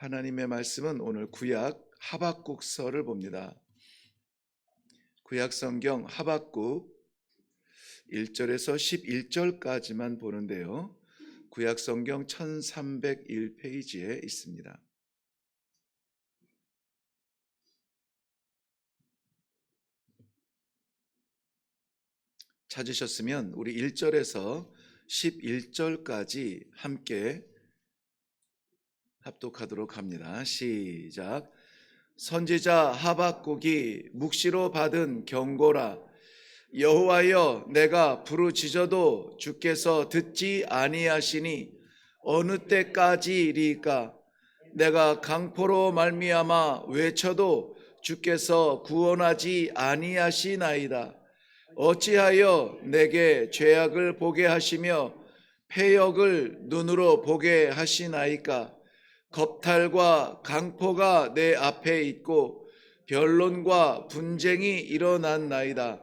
하나님의 말씀은 오늘 구약 하박국서를 봅니다. 구약 성경 하박국 1절에서 11절까지만 보는데요. 구약 성경 1301페이지에 있습니다. 찾으셨으면 우리 1절에서 11절까지 함께 합독하도록 합니다. 시작. 선지자 하박국이 묵시로 받은 경고라. 여호와여, 내가 부르짖어도 주께서 듣지 아니하시니 어느 때까지리까? 내가 강포로 말미암아 외쳐도 주께서 구원하지 아니하시나이다. 어찌하여 내게 죄악을 보게 하시며 패역을 눈으로 보게 하시나이까? 겁탈과 강포가 내 앞에 있고 변론과 분쟁이 일어났나이다.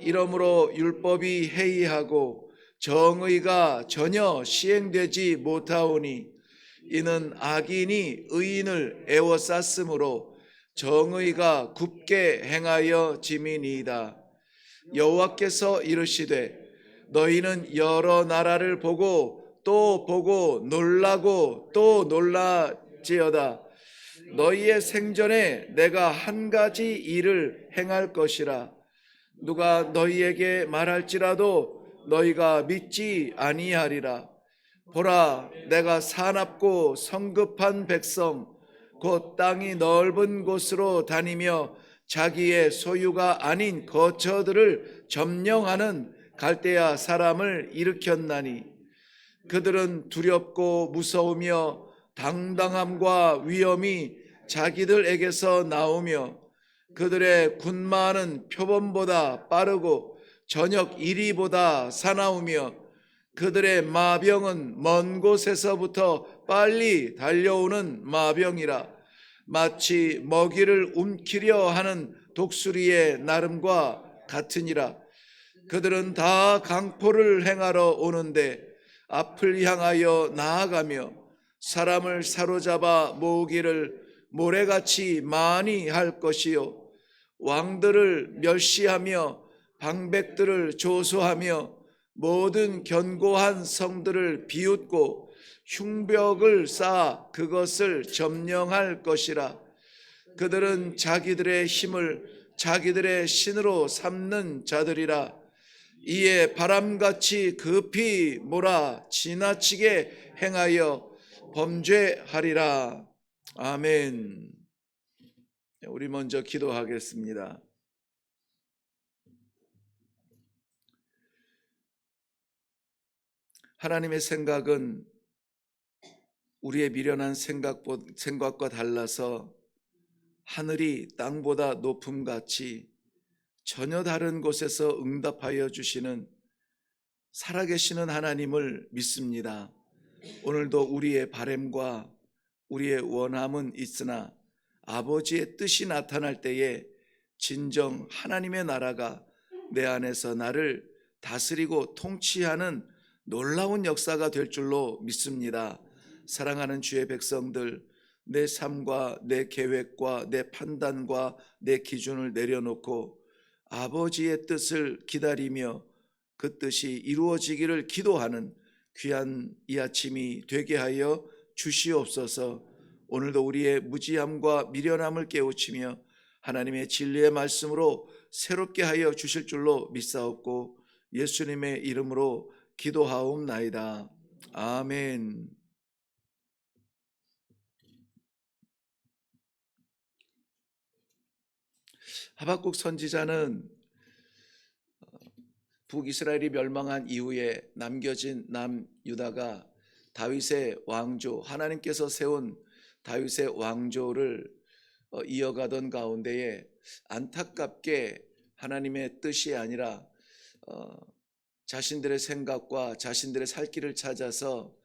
이러므로 율법이 해이하고 정의가 전혀 시행되지 못하오니 이는 악인이 의인을 애워쌌으므로 정의가 굽게 행하여 짐이니이다. 여호와께서 이르시되 너희는 여러 나라를 보고 또 보고 놀라고 또 놀라지어다. 너희의 생전에 내가 한 가지 일을 행할 것이라. 누가 너희에게 말할지라도 너희가 믿지 아니하리라. 보라, 내가 사납고 성급한 백성 곧 땅이 넓은 곳으로 다니며 자기의 소유가 아닌 거처들을 점령하는 갈대아 사람을 일으켰나니 그들은 두렵고 무서우며 당당함과 위엄이 자기들에게서 나오며 그들의 군마는 표범보다 빠르고 저녁 이리보다 사나우며 그들의 마병은 먼 곳에서부터 빨리 달려오는 마병이라. 마치 먹이를 움키려 하는 독수리의 나름과 같으니라. 그들은 다 강포를 행하러 오는데 앞을 향하여 나아가며 사람을 사로잡아 모으기를 모래같이 많이 할 것이요 왕들을 멸시하며 방백들을 조소하며 모든 견고한 성들을 비웃고 흉벽을 쌓아 그것을 점령할 것이라. 그들은 자기들의 힘을 자기들의 신으로 삼는 자들이라. 이에 바람같이 급히 몰아 지나치게 행하여 범죄하리라. 아멘. 우리 먼저 기도하겠습니다. 하나님의 생각은 우리의 미련한 생각과 달라서 하늘이 땅보다 높음같이 전혀 다른 곳에서 응답하여 주시는 살아계시는 하나님을 믿습니다. 오늘도 우리의 바램과 우리의 원함은 있으나 아버지의 뜻이 나타날 때에 진정 하나님의 나라가 내 안에서 나를 다스리고 통치하는 놀라운 역사가 될 줄로 믿습니다. 사랑하는 주의 백성들, 내 삶과 내 계획과 내 판단과 내 기준을 내려놓고 아버지의 뜻을 기다리며 그 뜻이 이루어지기를 기도하는 귀한 이 아침이 되게 하여 주시옵소서. 오늘도 우리의 무지함과 미련함을 깨우치며 하나님의 진리의 말씀으로 새롭게 하여 주실 줄로 믿사옵고 예수님의 이름으로 기도하옵나이다. 아멘. 하박국 선지자는 북이스라엘이 멸망한 이후에 남겨진 남유다가 다윗의 왕조, 하나님께서 세운 다윗의 왕조를 이어가던 가운데에 안타깝게 하나님의 뜻이 아니라 자신들의 생각과 자신들의 살 길을 찾아서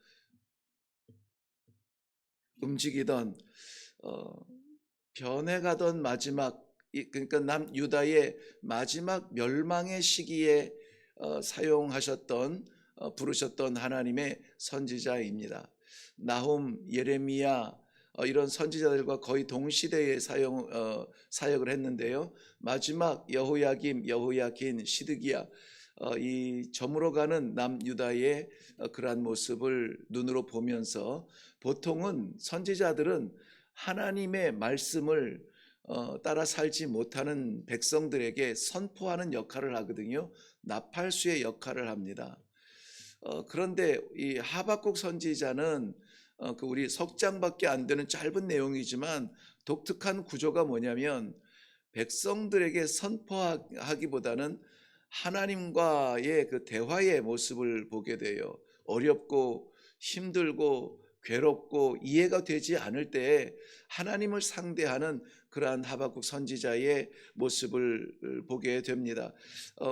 움직이던 변해가던 마지막, 그러니까 남유다의 마지막 멸망의 시기에 사용하셨던 부르셨던 하나님의 선지자입니다. 나훔, 예레미야, 이런 선지자들과 거의 동시대에 사역을 했는데요. 마지막 여호야김, 여호야긴, 시드기야, 이 저물어가는 남유다의 그러한 모습을 눈으로 보면서 보통은 선지자들은 하나님의 말씀을 따라 살지 못하는 백성들에게 선포하는 역할을 하거든요. 나팔수의 역할을 합니다. 그런데 이 하박국 선지자는 그 우리 석 장밖에 안 되는 짧은 내용이지만 독특한 구조가 뭐냐면 백성들에게 선포하기보다는 하나님과의 그 대화의 모습을 보게 돼요. 어렵고 힘들고 괴롭고 이해가 되지 않을 때에 하나님을 상대하는 그러한 하박국 선지자의 모습을 보게 됩니다.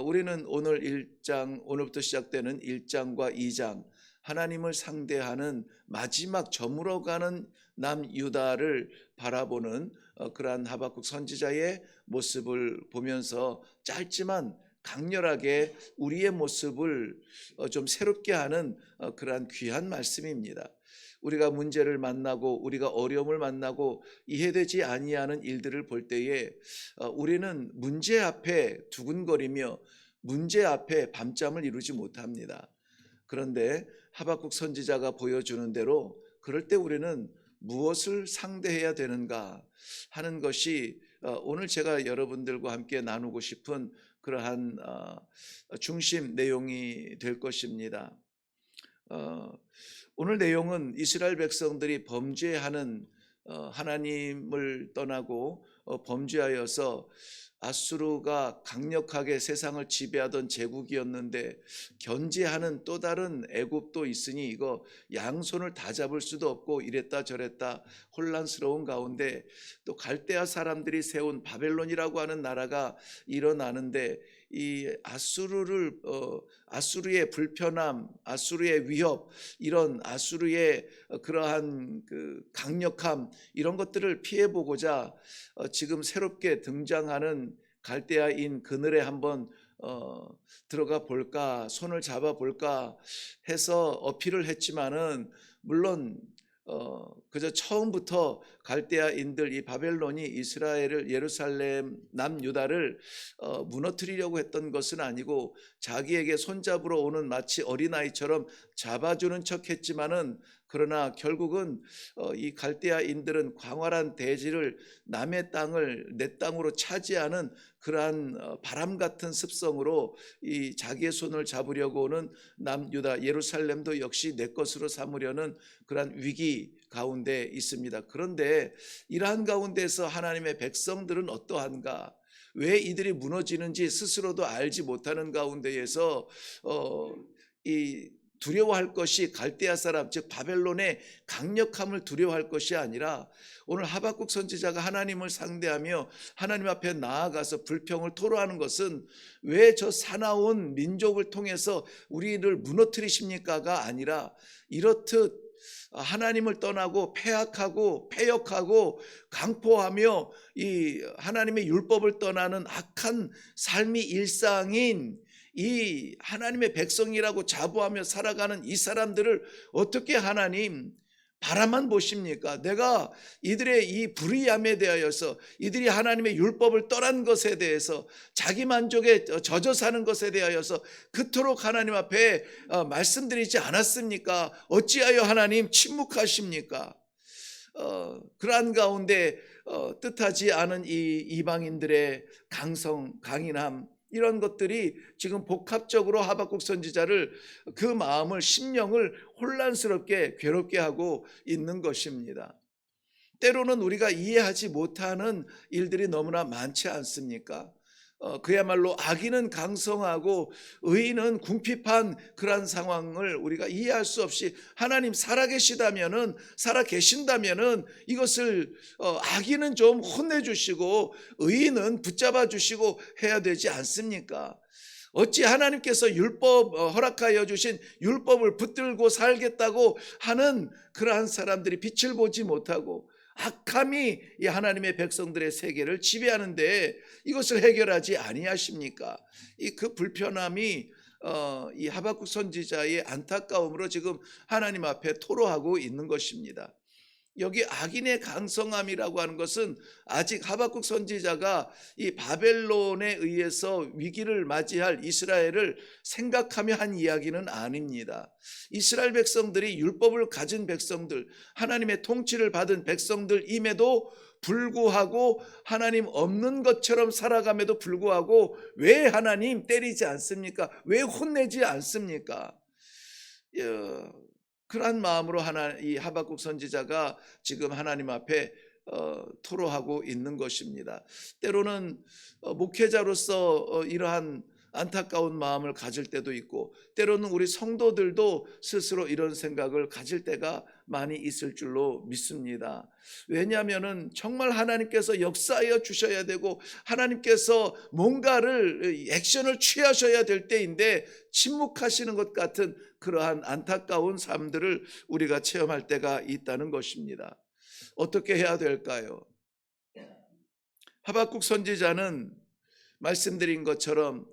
우리는 오늘 1장, 오늘부터 시작되는 1장과 2장, 하나님을 상대하는 마지막 저물어가는 남유다를 바라보는 그러한 하박국 선지자의 모습을 보면서 짧지만 강렬하게 우리의 모습을 좀 새롭게 하는 그러한 귀한 말씀입니다. 우리가 문제를 만나고 우리가 어려움을 만나고 이해되지 아니하는 일들을 볼 때에 우리는 문제 앞에 두근거리며 문제 앞에 밤잠을 이루지 못합니다. 그런데 하박국 선지자가 보여주는 대로 그럴 때 우리는 무엇을 상대해야 되는가 하는 것이 오늘 제가 여러분들과 함께 나누고 싶은 그러한 중심 내용이 될 것입니다. 오늘 내용은 이스라엘 백성들이 범죄하는 하나님을 떠나고 범죄하여서 아수르가 강력하게 세상을 지배하던 제국이었는데 견제하는 또 다른 애굽도 있으니 이거 양손을 다 잡을 수도 없고 이랬다 저랬다 혼란스러운 가운데 또 갈대아 사람들이 세운 바벨론이라고 하는 나라가 일어나는데 이 아수르의 불편함, 아수르의 위협, 이런 아수르의 그러한 그 강력함, 이런 것들을 피해보고자 지금 새롭게 등장하는 갈대아인 그늘에 한번 들어가 볼까, 손을 잡아 볼까 해서 어필을 했지만은 물론 그저 처음부터 갈대아인들, 이 바벨론이 이스라엘을, 예루살렘, 남유다를 무너뜨리려고 했던 것은 아니고 자기에게 손잡으러 오는 마치 어린아이처럼 잡아주는 척 했지만은 그러나 결국은 이 갈대아인들은 광활한 대지를, 남의 땅을 내 땅으로 차지하는 그러한 바람 같은 습성으로 이 자기의 손을 잡으려고 오는 남유다, 예루살렘도 역시 내 것으로 삼으려는 그러한 위기 가운데 있습니다. 그런데 이러한 가운데서 하나님의 백성들은 어떠한가? 왜 이들이 무너지는지 스스로도 알지 못하는 가운데에서 이 두려워할 것이 갈대아 사람, 즉 바벨론의 강력함을 두려워할 것이 아니라 오늘 하박국 선지자가 하나님을 상대하며 하나님 앞에 나아가서 불평을 토로하는 것은 왜 저 사나운 민족을 통해서 우리를 무너뜨리십니까가 아니라 이렇듯 하나님을 떠나고 패악하고 패역하고 강포하며 이 하나님의 율법을 떠나는 악한 삶이 일상인 이 하나님의 백성이라고 자부하며 살아가는 이 사람들을 어떻게 하나님 바라만 보십니까? 내가 이들의 이 불의함에 대하여서, 이들이 하나님의 율법을 떠난 것에 대해서, 자기 만족에 젖어 사는 것에 대하여서 그토록 하나님 앞에 말씀드리지 않았습니까? 어찌하여 하나님 침묵하십니까? 그러한 가운데 뜻하지 않은 이 이방인들의 강인함, 이런 것들이 지금 복합적으로 하박국 선지자를, 그 마음을, 심령을 혼란스럽게 괴롭게 하고 있는 것입니다. 때로는 우리가 이해하지 못하는 일들이 너무나 많지 않습니까? 그야말로 악인은 강성하고 의인은 궁핍한 그러한 상황을 우리가 이해할 수 없이 하나님 살아계신다면은 이것을 악인은 좀 혼내주시고 의인은 붙잡아 주시고 해야 되지 않습니까? 어찌 하나님께서 율법 허락하여 주신 율법을 붙들고 살겠다고 하는 그러한 사람들이 빛을 보지 못하고 악함이 이 하나님의 백성들의 세계를 지배하는데 이것을 해결하지 아니하십니까? 이 그 불편함이 이 하박국 선지자의 안타까움으로 지금 하나님 앞에 토로하고 있는 것입니다. 여기 악인의 강성함이라고 하는 것은 아직 하박국 선지자가 이 바벨론에 의해서 위기를 맞이할 이스라엘을 생각하며 한 이야기는 아닙니다. 이스라엘 백성들이 율법을 가진 백성들, 하나님의 통치를 받은 백성들임에도 불구하고 하나님 없는 것처럼 살아감에도 불구하고 왜 하나님 때리지 않습니까? 왜 혼내지 않습니까? 그러한 마음으로 이 하박국 선지자가 지금 하나님 앞에 토로하고 있는 것입니다. 때로는 목회자로서 이러한 안타까운 마음을 가질 때도 있고, 때로는 우리 성도들도 스스로 이런 생각을 가질 때가 많이 있을 줄로 믿습니다. 왜냐하면 정말 하나님께서 역사하여 주셔야 되고 하나님께서 뭔가를 액션을 취하셔야 될 때인데 침묵하시는 것 같은 그러한 안타까운 삶들을 우리가 체험할 때가 있다는 것입니다. 어떻게 해야 될까요? 하박국 선지자는 말씀드린 것처럼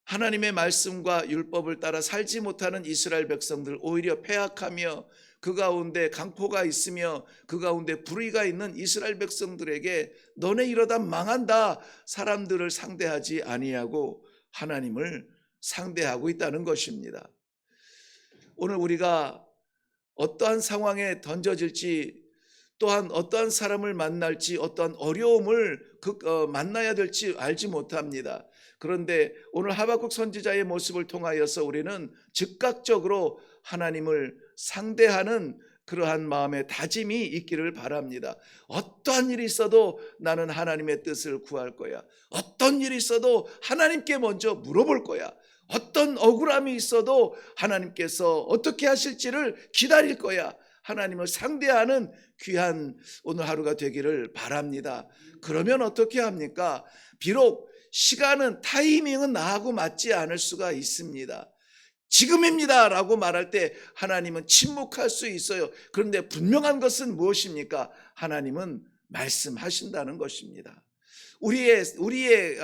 하나님의 말씀과 율법을 따라 살지 못하는 이스라엘 백성들, 오히려 패악하며 그 가운데 강포가 있으며 그 가운데 불의가 있는 이스라엘 백성들에게 너네 이러다 망한다, 사람들을 상대하지 아니하고 하나님을 상대하고 있다는 것입니다. 오늘 우리가 어떠한 상황에 던져질지, 또한 어떠한 사람을 만날지, 어떠한 어려움을 만나야 될지 알지 못합니다. 그런데 오늘 하박국 선지자의 모습을 통하여서 우리는 즉각적으로 하나님을 상대하는 그러한 마음의 다짐이 있기를 바랍니다. 어떠한 일이 있어도 나는 하나님의 뜻을 구할 거야. 어떤 일이 있어도 하나님께 먼저 물어볼 거야. 어떤 억울함이 있어도 하나님께서 어떻게 하실지를 기다릴 거야. 하나님을 상대하는 귀한 오늘 하루가 되기를 바랍니다. 그러면 어떻게 합니까? 비록 시간은, 타이밍은 나하고 맞지 않을 수가 있습니다. 지금입니다 라고 말할 때 하나님은 침묵할 수 있어요. 그런데 분명한 것은 무엇입니까? 하나님은 말씀하신다는 것입니다. 우리의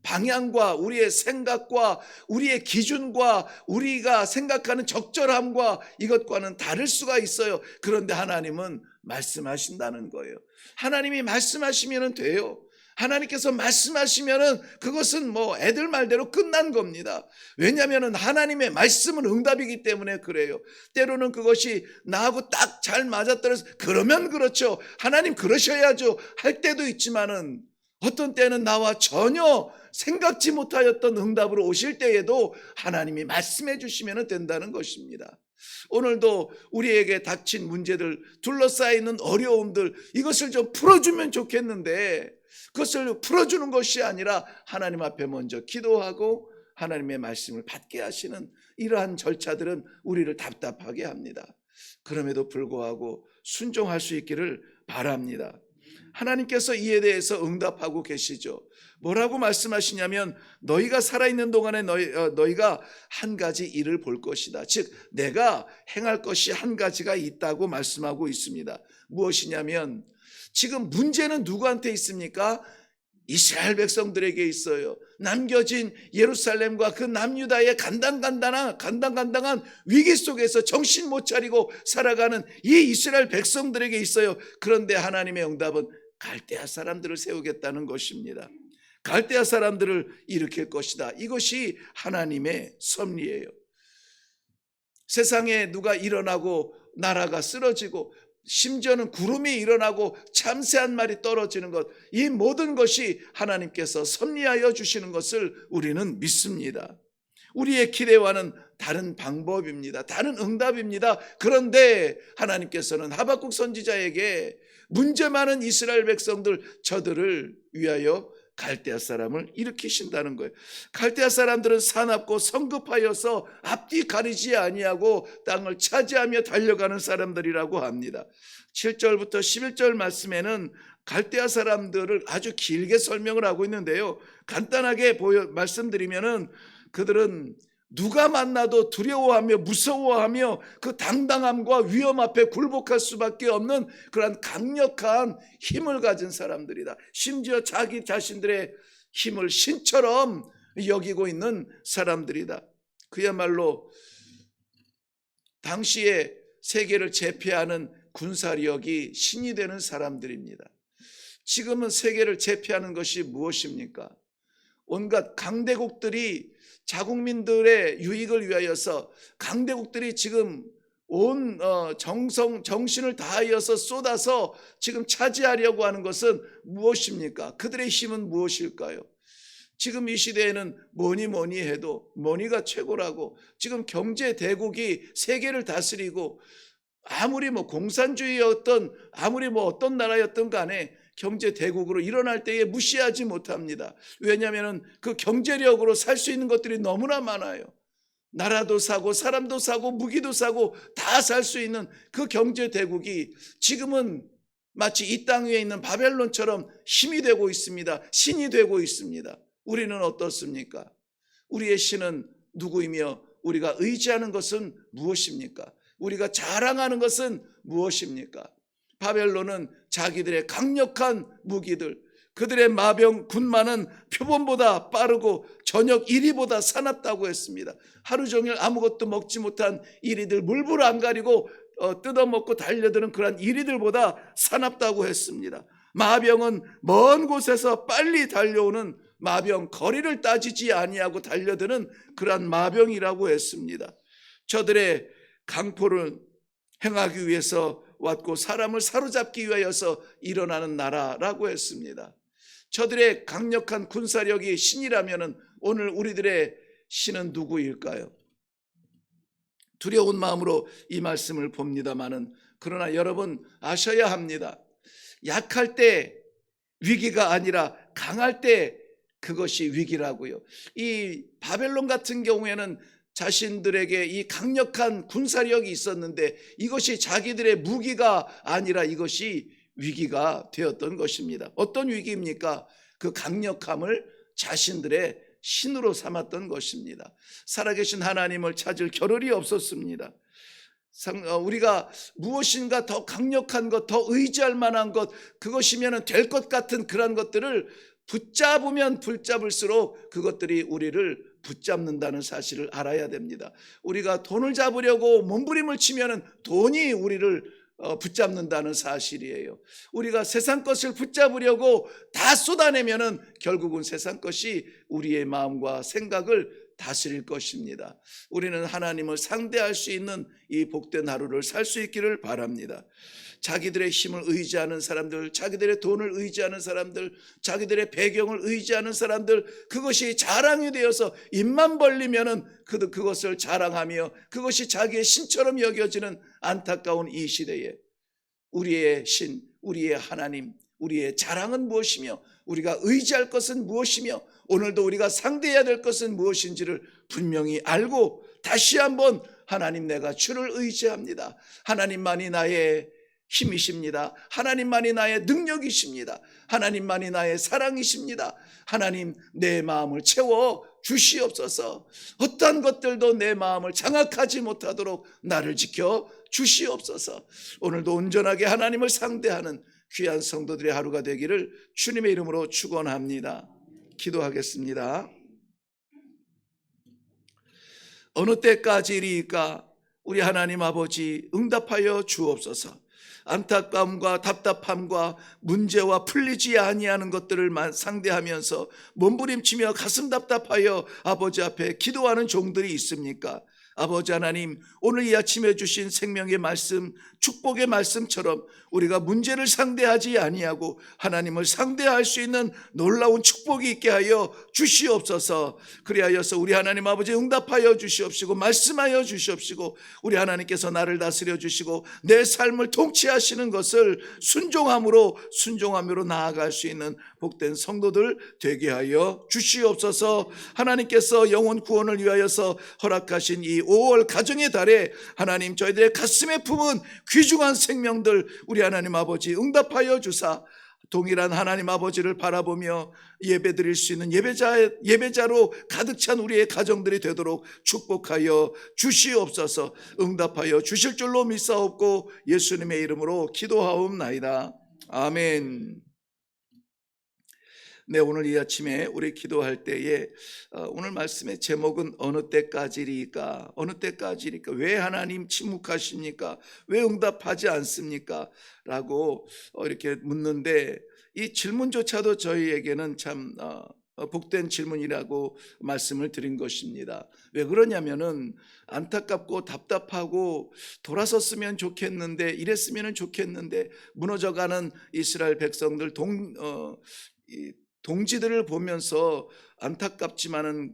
방향과 우리의 생각과 우리의 기준과 우리가 생각하는 적절함과 이것과는 다를 수가 있어요. 그런데 하나님은 말씀하신다는 거예요. 하나님이 말씀하시면 돼요. 하나님께서 말씀하시면은 그것은 뭐 애들 말대로 끝난 겁니다. 왜냐하면 하나님의 말씀은 응답이기 때문에 그래요. 때로는 그것이 나하고 딱 잘 맞아떨어서 그러면 그렇죠, 하나님 그러셔야죠 할 때도 있지만은, 어떤 때는 나와 전혀 생각지 못하였던 응답으로 오실 때에도 하나님이 말씀해 주시면 된다는 것입니다. 오늘도 우리에게 닥친 문제들, 둘러싸이는 어려움들, 이것을 좀 풀어주면 좋겠는데 그것을 풀어주는 것이 아니라 하나님 앞에 먼저 기도하고 하나님의 말씀을 받게 하시는 이러한 절차들은 우리를 답답하게 합니다. 그럼에도 불구하고 순종할 수 있기를 바랍니다. 하나님께서 이에 대해서 응답하고 계시죠. 뭐라고 말씀하시냐면 너희가 살아있는 동안에 너희가 한 가지 일을 볼 것이다. 즉 내가 행할 것이 한 가지가 있다고 말씀하고 있습니다. 무엇이냐면 지금 문제는 누구한테 있습니까? 이스라엘 백성들에게 있어요. 남겨진 예루살렘과 그 남유다의 간당간당한 위기 속에서 정신 못 차리고 살아가는 이 이스라엘 백성들에게 있어요. 그런데 하나님의 응답은 갈대아 사람들을 세우겠다는 것입니다. 갈대아 사람들을 일으킬 것이다. 이것이 하나님의 섭리예요. 세상에 누가 일어나고 나라가 쓰러지고 심지어는 구름이 일어나고 참새한 마리 떨어지는 것, 이 모든 것이 하나님께서 섭리하여 주시는 것을 우리는 믿습니다. 우리의 기대와는 다른 방법입니다. 다른 응답입니다. 그런데 하나님께서는 하박국 선지자에게 문제 많은 이스라엘 백성들, 저들을 위하여 갈대아 사람을 일으키신다는 거예요. 갈대아 사람들은 사납고 성급하여서 앞뒤 가리지 아니하고 땅을 차지하며 달려가는 사람들이라고 합니다. 7절부터 11절 말씀에는 갈대아 사람들을 아주 길게 설명을 하고 있는데요, 간단하게 말씀드리면은 그들은 누가 만나도 두려워하며 무서워하며 그 당당함과 위험 앞에 굴복할 수밖에 없는 그런 강력한 힘을 가진 사람들이다. 심지어 자기 자신들의 힘을 신처럼 여기고 있는 사람들이다. 그야말로 당시에 세계를 제패하는 군사력이 신이 되는 사람들입니다. 지금은 세계를 제패하는 것이 무엇입니까? 온갖 강대국들이 자국민들의 유익을 위하여서 강대국들이 지금 온 정신을 다하여서 쏟아서 지금 차지하려고 하는 것은 무엇입니까? 그들의 힘은 무엇일까요? 지금 이 시대에는 뭐니 해도 머니가 최고라고, 지금 경제 대국이 세계를 다스리고, 아무리 공산주의였던, 아무리 어떤 나라였던 간에 경제 대국으로 일어날 때에 무시하지 못합니다. 왜냐하면 그 경제력으로 살 수 있는 것들이 너무나 많아요. 나라도 사고 사람도 사고 무기도 사고 다 살 수 있는 그 경제 대국이 지금은 마치 이 땅 위에 있는 바벨론처럼 힘이 되고 있습니다. 신이 되고 있습니다. 우리는 어떻습니까? 우리의 신은 누구이며 우리가 의지하는 것은 무엇입니까? 우리가 자랑하는 것은 무엇입니까? 바벨론은 자기들의 강력한 무기들, 그들의 마병 군마는 표범보다 빠르고 저녁 이리보다 사납다고 했습니다. 하루 종일 아무것도 먹지 못한 이리들, 물불 안 가리고 뜯어먹고 달려드는 그런 이리들보다 사납다고 했습니다. 마병은 먼 곳에서 빨리 달려오는 마병, 거리를 따지지 아니하고 달려드는 그러한 마병이라고 했습니다. 저들의 강포를 행하기 위해서 왔고 사람을 사로잡기 위하여서 일어나는 나라라고 했습니다. 저들의 강력한 군사력이 신이라면 오늘 우리들의 신은 누구일까요? 두려운 마음으로 이 말씀을 봅니다마는, 그러나 여러분 아셔야 합니다. 약할 때 위기가 아니라 강할 때 그것이 위기라고요. 이 바벨론 같은 경우에는 자신들에게 이 강력한 군사력이 있었는데 이것이 자기들의 무기가 아니라 이것이 위기가 되었던 것입니다. 어떤 위기입니까? 그 강력함을 자신들의 신으로 삼았던 것입니다. 살아계신 하나님을 찾을 겨를이 없었습니다. 우리가 무엇인가 더 강력한 것, 더 의지할 만한 것, 그것이면 될 것 같은 그런 것들을 붙잡으면 붙잡을수록 그것들이 우리를 붙잡는다는 사실을 알아야 됩니다. 우리가 돈을 잡으려고 몸부림을 치면 돈이 우리를 붙잡는다는 사실이에요. 우리가 세상 것을 붙잡으려고 다 쏟아내면 결국은 세상 것이 우리의 마음과 생각을 다스릴 것입니다. 우리는 하나님을 상대할 수 있는 이 복된 하루를 살 수 있기를 바랍니다. 자기들의 힘을 의지하는 사람들, 자기들의 돈을 의지하는 사람들, 자기들의 배경을 의지하는 사람들, 그것이 자랑이 되어서 입만 벌리면은 그것을 자랑하며 그것이 자기의 신처럼 여겨지는 안타까운 이 시대에 우리의 신, 우리의 하나님, 우리의 자랑은 무엇이며 우리가 의지할 것은 무엇이며 오늘도 우리가 상대해야 될 것은 무엇인지를 분명히 알고 다시 한번 하나님, 내가 주를 의지합니다. 하나님만이 나의 힘이십니다. 하나님만이 나의 능력이십니다. 하나님만이 나의 사랑이십니다. 하나님, 내 마음을 채워 주시옵소서. 어떠한 것들도 내 마음을 장악하지 못하도록 나를 지켜 주시옵소서. 오늘도 온전하게 하나님을 상대하는 귀한 성도들의 하루가 되기를 주님의 이름으로 축원합니다. 기도하겠습니다. 어느 때까지리까 우리 하나님 아버지 응답하여 주옵소서. 안타까움과 답답함과 문제와 풀리지 아니하는 것들을 상대하면서 몸부림치며 가슴 답답하여 아버지 앞에 기도하는 종들이 있습니까? 아버지 하나님, 오늘 이 아침에 주신 생명의 말씀, 축복의 말씀처럼 우리가 문제를 상대하지 아니하고 하나님을 상대할 수 있는 놀라운 축복이 있게 하여 주시옵소서. 그리하여서 우리 하나님 아버지 응답하여 주시옵시고 말씀하여 주시옵시고 우리 하나님께서 나를 다스려 주시고 내 삶을 통치하시는 것을 순종함으로 나아갈 수 있는 복된 성도들 되게 하여 주시옵소서. 하나님께서 영혼 구원을 위하여서 허락하신 이 5월 가정의 달에 하나님, 저희들의 가슴에 품은 귀중한 생명들 우리 하나님 아버지 응답하여 주사 동일한 하나님 아버지를 바라보며 예배드릴 수 있는 예배자로 가득 찬 우리의 가정들이 되도록 축복하여 주시옵소서. 응답하여 주실 줄로 믿사옵고 예수님의 이름으로 기도하옵나이다. 아멘. 네, 오늘 이 아침에 우리 기도할 때에 오늘 말씀의 제목은 어느 때까지리까? 어느 때까지리까? 왜 하나님 침묵하십니까? 왜 응답하지 않습니까? 라고 이렇게 묻는데, 이 질문조차도 저희에게는 참 복된 질문이라고 말씀을 드린 것입니다. 왜 그러냐면은 안타깝고 답답하고 돌아섰으면 좋겠는데, 이랬으면 좋겠는데, 무너져가는 이스라엘 백성들 동지들을 보면서 안타깝지만은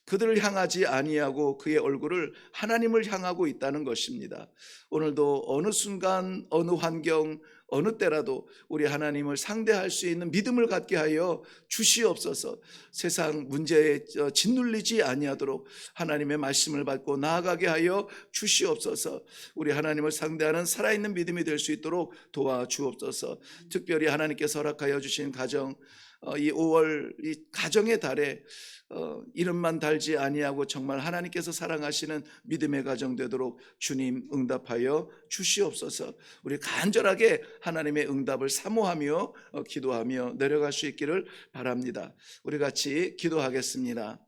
그들을 향하지 아니하고 그의 얼굴을 하나님을 향하고 있다는 것입니다. 오늘도 어느 순간 어느 환경 어느 때라도 우리 하나님을 상대할 수 있는 믿음을 갖게 하여 주시옵소서. 세상 문제에 짓눌리지 아니하도록 하나님의 말씀을 받고 나아가게 하여 주시옵소서. 우리 하나님을 상대하는 살아있는 믿음이 될 수 있도록 도와주옵소서. 특별히 하나님께서 허락하여 주신 가정, 이 5월 이 가정의 달에 이름만 달지 아니하고 정말 하나님께서 사랑하시는 믿음의 가정 되도록 주님 응답하여 주시옵소서. 우리 간절하게 하나님의 응답을 사모하며 기도하며 내려갈 수 있기를 바랍니다. 우리 같이 기도하겠습니다.